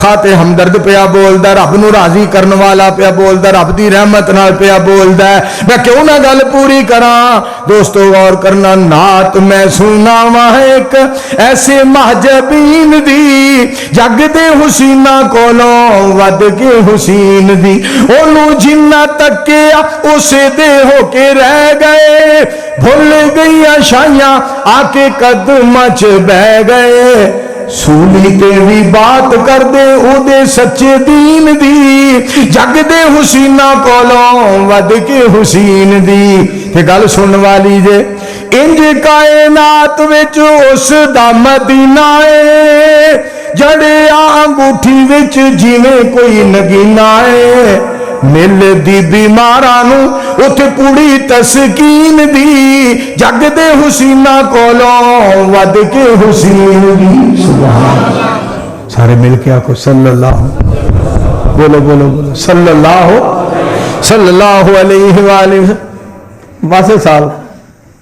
खाते हमदर्द पिया बोलदा, रब नूं राजी करने वाला पिया बोलदा, रब दी रहमत नाल पिया बोलदा। मैं क्यों ना गल पूरी करा दोस्तों, गौर करना। नात मैं सुना वा एक ऐसे महजबीन दी, जग दे हुसीना कोलों वध के हुसीन दी। ओनू जिन्ना तकिया उसे दे होके रह गए, भुल गईया शाइयां आके कदम च बह गए। सूली ते भी बात कर दे उदे सच्चे दीन दी, जग दे हुसीना कोलों वध के हुसीन दी। ते गल सुन वाली जे, इंज कायनात विच उस दा मदीना है, जड़िया अंगूठी विच जिवें कोई नगीना है। मिल दी बीमारां नूं उथे पूरी तस्कीन दी, जग दे हुसीना कोलों वध के हुसीन दी। सुभान अल्लाह। सारे मिल के आखो सल्लल्लाहु, बोलो बोलो बोलो सल्लल्लाहु अलैहि वसल्लम। बस साल